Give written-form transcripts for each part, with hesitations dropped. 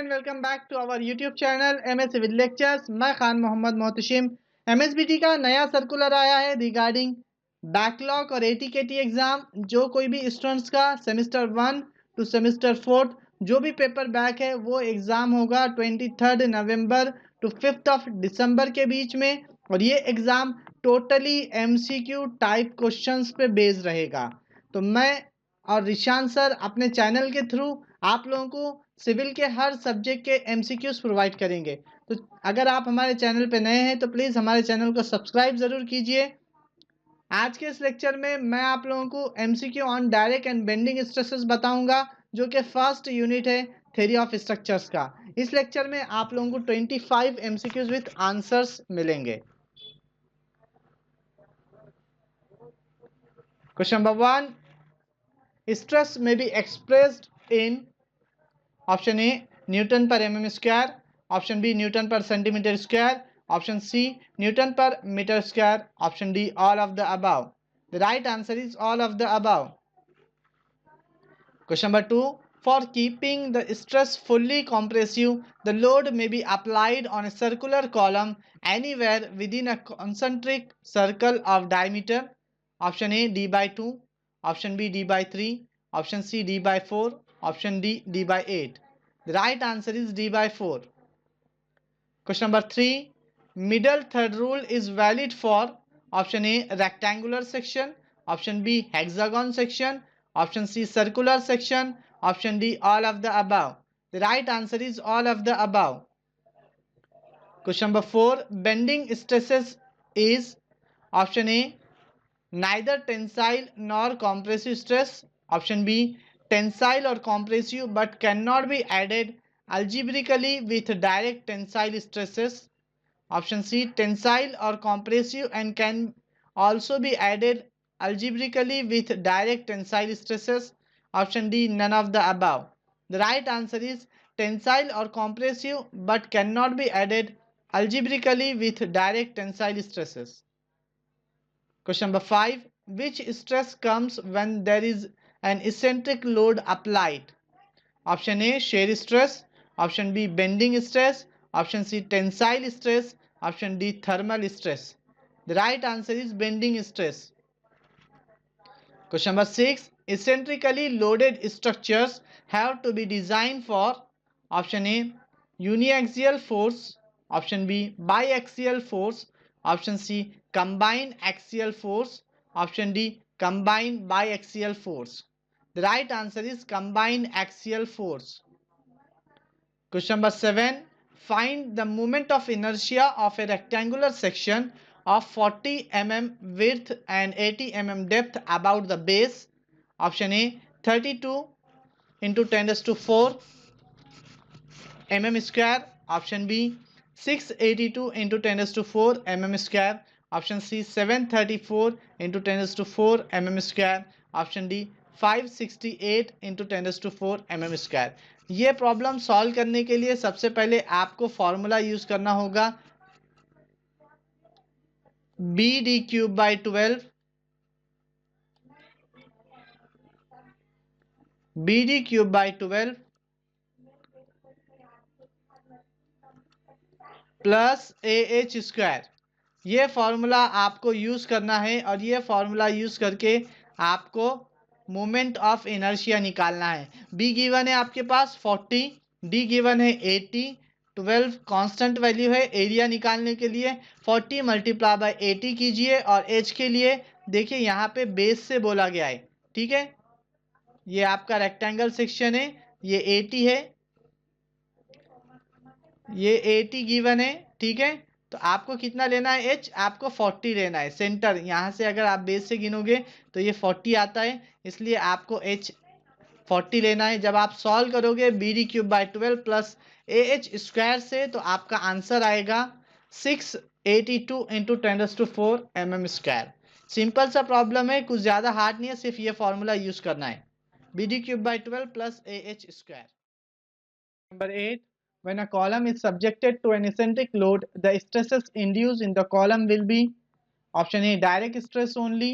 And welcome back to our YouTube channel MS civil lectures. मैं Khan Mohammad Mohtashim. MSBT का नया circular आया है रिगार्डिंग बैकलॉग और एटीकेटी एग्जाम। जो कोई भी स्टूडेंट्स का सेमेस्टर 1 टू सेमेस्टर 4 जो भी पेपर बैक है वो एग्ज़ाम होगा 23 नवंबर टू 5 दिसंबर के बीच में। और ये exam totally MCQ type questions पे बेस्ड रहेगा। तो मैं और रिशान सर अपने चैनल के थ्रू आप लोगों को सिविल के हर सब्जेक्ट के एमसीक्यूज प्रोवाइड करेंगे। तो अगर आप हमारे चैनल पे नए हैं तो प्लीज़ हमारे चैनल को सब्सक्राइब ज़रूर कीजिए। आज के इस लेक्चर में मैं आप लोगों को MCQ on direct and bending stresses बताऊंगा, जो कि फर्स्ट यूनिट है थ्योरी ऑफ स्ट्रक्चर्स का। इस लेक्चर में आप लोगों को 25 एमसीक्यूज विथ आंसर्स मिलेंगे। क्वेश्चन नंबर 1, स्ट्रेस में be expressed in option A newton per mm square, option B newton per centimetre square, option C newton per metre square, option D all of the above. The right answer is all of the above. Question number 2. For keeping the stress fully compressive, the load may be applied on a circular column anywhere within a concentric circle of diameter. Option A d by 2, option B d by 3, option C d by 4, option D d by 8. The right answer is d by 4. Question number 3. Middle third rule is valid for option A rectangular section, option B hexagon section, option C circular section, option D all of the above. The right answer is all of the above. Question number 4. Bending stresses is option A neither tensile nor compressive stress, option B tensile or compressive but cannot be added algebraically with direct tensile stresses, option C tensile or compressive and can also be added algebraically with direct tensile stresses, option D none of the above. The right answer is tensile or compressive but cannot be added algebraically with direct tensile stresses. Question number 5. Which stress comes when there is an eccentric load applied? Option A shear stress, option B bending stress, option C tensile stress, option D thermal stress. The right answer is bending stress. Question number 6. Eccentrically loaded structures have to be designed for option A uniaxial force, option B biaxial force, option C combined axial force, option D combined biaxial force. The right answer is combined axial force. Question number 7. Find the moment of inertia of a rectangular section of 40 mm width and 80 mm depth about the base. Option A 32 into 10 raised to 4 mm square. Option B 682 into 10 raised to 4 mm square. Option C 734 into 10 raised to 4 mm square. Option D 568 into 10 raised to 4 mm square. ये problem solve करने के लिए सबसे पहले आपको formula use करना होगा B D cube by 12, B D cube by 12 plus A H square. ये फॉर्मूला आपको यूज करना है और ये फॉर्मूला यूज करके आपको मोमेंट ऑफ इनर्शिया निकालना है। बी गिवन है आपके पास 40, डी गिवन है 80, 12 कांस्टेंट वैल्यू है। एरिया निकालने के लिए 40 मल्टीप्लाई बाय 80 कीजिए और एच के लिए देखिए यहाँ पे बेस से बोला गया है, ठीक है। ये आपका रेक्टेंगल सेक्शन है, ये 80 है, ये 80 गिवन है, ठीक है। तो आपको कितना लेना है एच, आपको 40 लेना है। सेंटर यहाँ से अगर आप बेस से गिनोगे तो ये 40 आता है, इसलिए आपको एच 40 लेना है। जब आप सॉल्व करोगे B D cube by 12 plus A H square से तो आपका आंसर आएगा 682 इंटू 10⁻⁴ mm स्क्वायर। सिंपल सा प्रॉब्लम है, कुछ ज़्यादा हार्ड नहीं है, सिर्फ ये फॉर्मूला यूज करना है B D cube by 12 plus A H square. Number 8. When a column is subjected to an eccentric load, the stresses induced in the column will be option A direct stress only,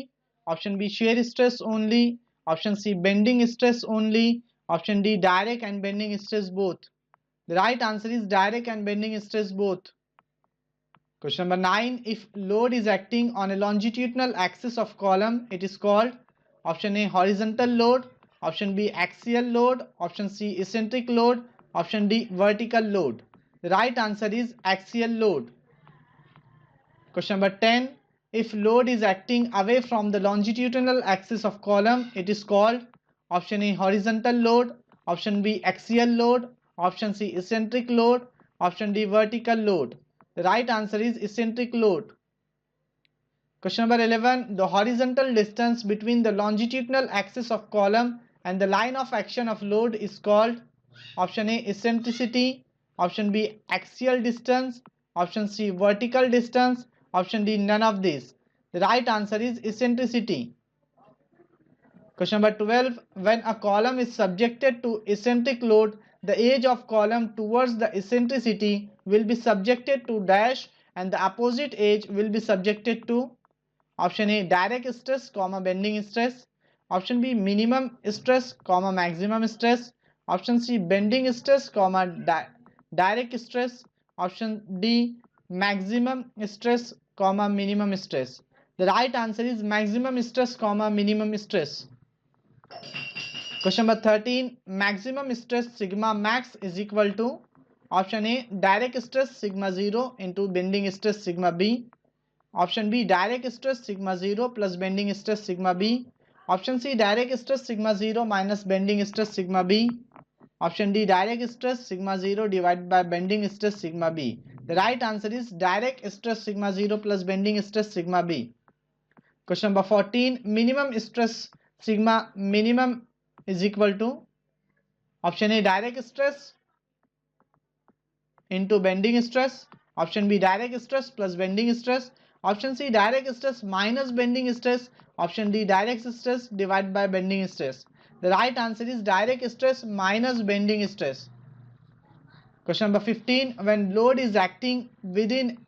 option B shear stress only, option C bending stress only, option D direct and bending stress both. The right answer is direct and bending stress both. Question number 9. If load is acting on a longitudinal axis of column, it is called option A horizontal load, option B axial load, option C eccentric load, option D vertical load. The right answer is axial load. Question number 10. If load is acting away from the longitudinal axis of column, it is called option A horizontal load, option B axial load, option C eccentric load, option D vertical load. The right answer is eccentric load. Question number 11. The horizontal distance between the longitudinal axis of column and the line of action of load is called option A eccentricity, option B axial distance, option C vertical distance, option D none of these. The right answer is eccentricity. Question number 12. When a column is subjected to eccentric load, the edge of column towards the eccentricity will be subjected to dash and the opposite edge will be subjected to option A direct stress, bending stress, option B minimum stress, maximum stress, option C bending stress, direct stress, option D maximum stress, minimum stress. The right answer is maximum stress, minimum stress. Question number 13. Maximum stress sigma max is equal to option A direct stress sigma 0 into bending stress sigma B, option B direct stress sigma 0 plus bending stress sigma B, option C direct stress sigma 0 minus bending stress sigma B, option D direct stress sigma 0 divided by bending stress sigma B. The right answer is direct stress sigma 0 plus bending stress sigma B. Question number 14. Minimum stress sigma minimum is equal to option A direct stress into bending stress, option B direct stress plus bending stress, option C direct stress minus bending stress, option D direct stress divided by bending stress. The right answer is direct stress minus bending stress. Question number 15. When load is acting within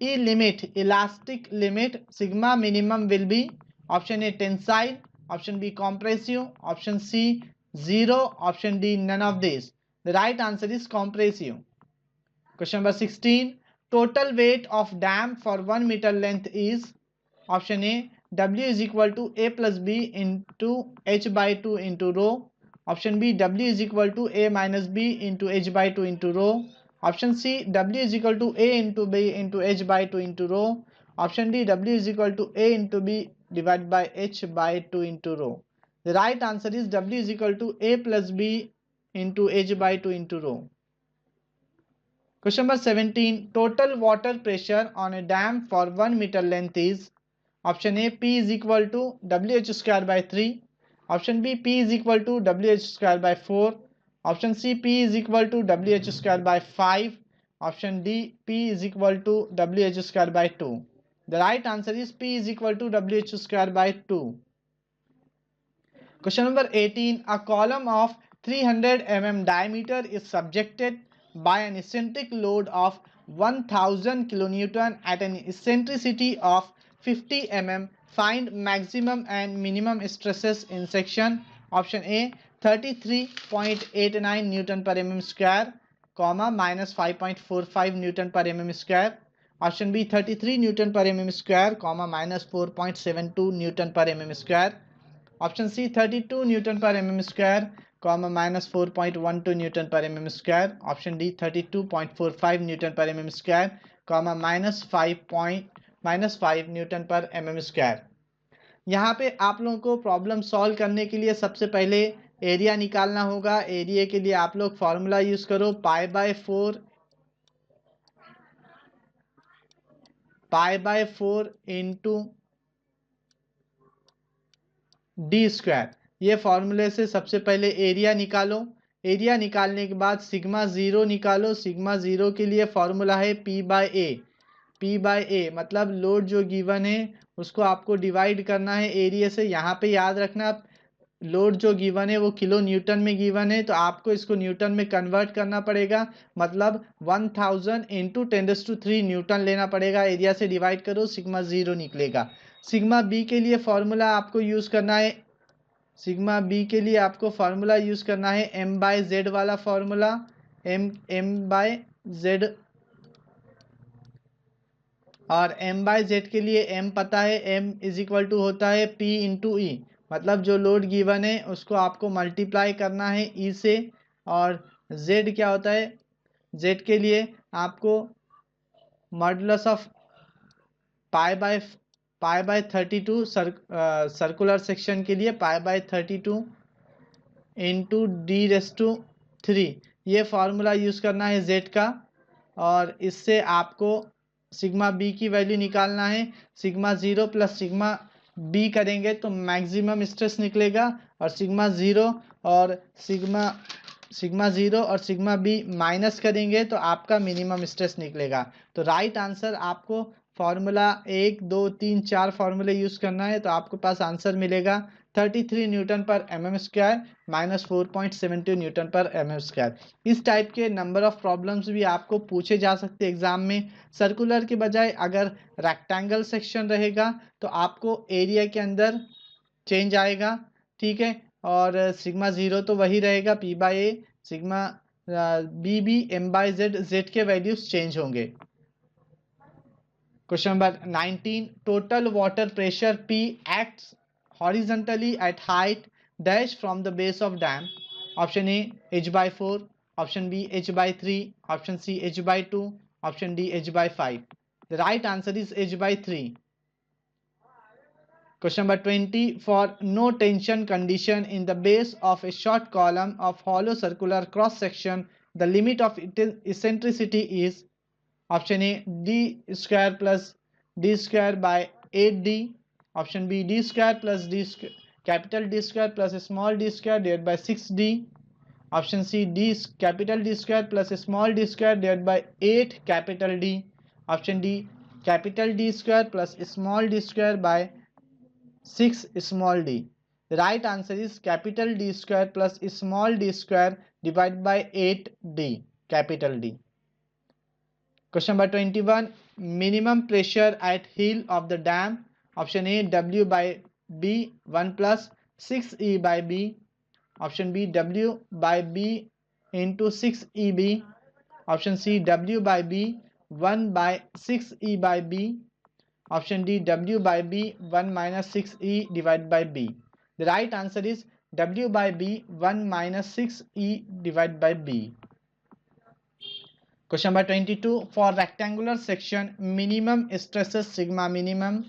E limit, elastic limit, sigma minimum will be option A tensile, option B compressive, option C 0, option D none of these. The right answer is compressive. Question number 16. Total weight of dam for 1 meter length is option A W is equal to A plus B into H by 2 into rho, option B W is equal to A minus B into H by 2 into rho, option C W is equal to A into B into H by 2 into rho, option D W is equal to A into B divided by H by 2 into rho. The right answer is W is equal to A plus B into H by 2 into rho. Question number 17. Total water pressure on a dam for 1 meter length is option A P is equal to WH square by 3, option B P is equal to WH square by 4, option C P is equal to WH square by 5, option D P is equal to WH square by 2. The right answer is P is equal to WH square by 2. Question number 18. A column of 300 mm diameter is subjected by an eccentric load of 1000 kN at an eccentricity of 50 mm. Find maximum and minimum stresses in section. Option A 33.89 Newton per mm square, minus 5.45 Newton per mm square. Option B 33 Newton per mm square, minus 4.72 Newton per mm square. Option C 32 Newton per mm square, minus 4.12 Newton per mm square. Option D 32.45 Newton per mm square, minus 5 Newton per mm square. यहाँ पे आप लोगों को problem solve करने के लिए सबसे पहले एरिया निकालना होगा. एरिया के लिए आप लोग फॉर्मूला यूज करो pi by 4 into D square. ये फॉर्मूले से सबसे पहले एरिया निकालो. एरिया निकालने के बाद सिग्मा 0 निकालो. सिग्मा 0 के लिए फॉर्मूला है P बाय ए मतलब लोड जो गिवन है उसको आपको डिवाइड करना है एरिया से. यहाँ पे याद रखना लोड जो गिवन है वो किलो न्यूटन में गिवन है तो आपको इसको न्यूटन में कन्वर्ट करना पड़ेगा. मतलब 1000 इंटू 10⁻³ न्यूटन लेना पड़ेगा. एरिया से डिवाइड करो सिग्मा 0 निकलेगा. सिग्मा बी के लिए फॉर्मूला आपको यूज करना है. सिग्मा बी के लिए आपको फॉर्मूला यूज करना है M/Z वाला फॉर्मूला. एम बाय जेड, और m बाय जेड के लिए m पता है, m इज इक्वल टू होता है p इंटू ई, मतलब जो लोड गिवन है उसको आपको मल्टीप्लाई करना है e से, और z क्या होता है, z के लिए आपको modulus of pi by 32 circular section के लिए pi by 32 into D raise to 3, ये फार्मूला यूज़ करना है z का, और इससे आपको सिग्मा बी की वैल्यू निकालना है। Sigma zero plus sigma B करेंगे तो मैक्सिमम स्ट्रेस निकलेगा, और सिग्मा ज़ीरो और सिग्मा ज़ीरो और सिग्मा बी माइनस करेंगे तो आपका मिनिमम स्ट्रेस निकलेगा। तो राइट आंसर आपको फार्मूला 1 2 3 4 फार्मूले यूज़ करना है, तो आपके पास आंसर मिलेगा 33 न्यूटन पर mm स्क्वायर माइनस 4.72 न्यूटन पर mm स्क्वायर। इस टाइप के नंबर ऑफ प्रॉब्लम्स भी आपको पूछे जा सकते हैं एग्जाम में। सर्कुलर के बजाय अगर रेक्टेंगल सेक्शन रहेगा तो आपको एरिया के अंदर चेंज आएगा, ठीक है, और सिग्मा ज़ीरो तो वही रहेगा p by A, sigma B m by Z के वैल्यूज चेंज होंगे। Question number 19, total water pressure P acts horizontally at height dash from the base of dam. Option A h by 4, option B h by 3, option C h by 2, option D h by 5. The right answer is h by 3. Question number 20, for no tension condition in the base of a short column of hollow circular cross section, the limit of eccentricity is option A d square plus d square by 8d, option B d square plus capital D square plus small d square divided by 6d, option C capital D square plus small d square divided by 8 capital D, option D capital D square plus small d square by 6 small d. The right answer is capital D square plus small d square divided by 8d capital D. Question number 21, minimum pressure at heel of the dam. Option A W by B 1 plus 6E by B. Option B W by B into 6EB. Option C W by B 1 by 6E by B. Option D W by B 1 minus 6E divided by B. The right answer is W by B 1 minus 6E divided by B. Question number 22, for rectangular section, minimum stresses sigma minimum.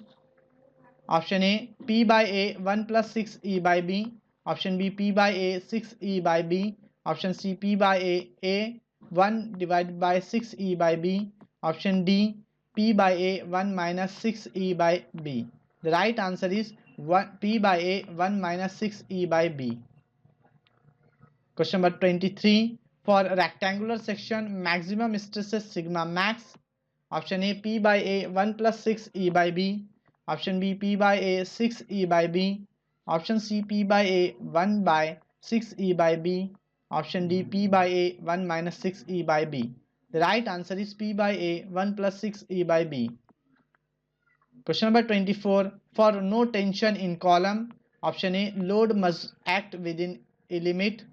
Option A P by A 1 plus 6E by B. Option B P by A 6E by B. Option C P by A 1 divided by 6E by B. Option D P by A 1 minus 6E by B. The right answer is P by A 1 minus 6E by B. Question number 23, for rectangular section, maximum stresses sigma max. Option A P by A 1 plus 6E by B. Option B P by A 6E by B. Option C P by A 1 by 6E by B. Option D P by A 1 minus 6E by B. The right answer is P by A 1 plus 6E by B. Question number 24, for no tension in column. Option A, load must act within a limit.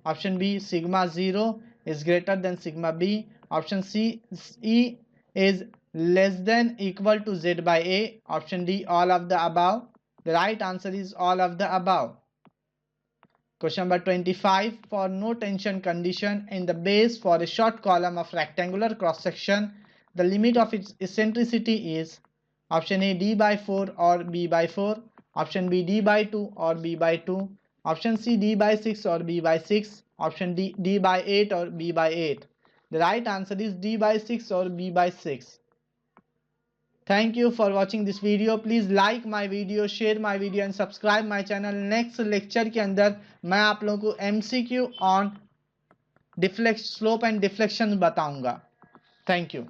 Option B, sigma 0 is greater than sigma B. Option C, E is less than equal to Z by A. Option D, all of the above. The right answer is all of the above. Question number 25, for no tension condition in the base for a short column of rectangular cross section, the limit of its eccentricity is option A D by 4 or B by 4, option B D by 2 or B by 2, option C D by 6 or B by 6, option D D by 8 or B by 8. The right answer is D by 6 or B by 6. Thank you for watching this video. Please like my video, share my video and subscribe my channel. Next lecture के अंदर मैं आप लोगों को MCQ on slope and deflection बताऊंगा. Thank you.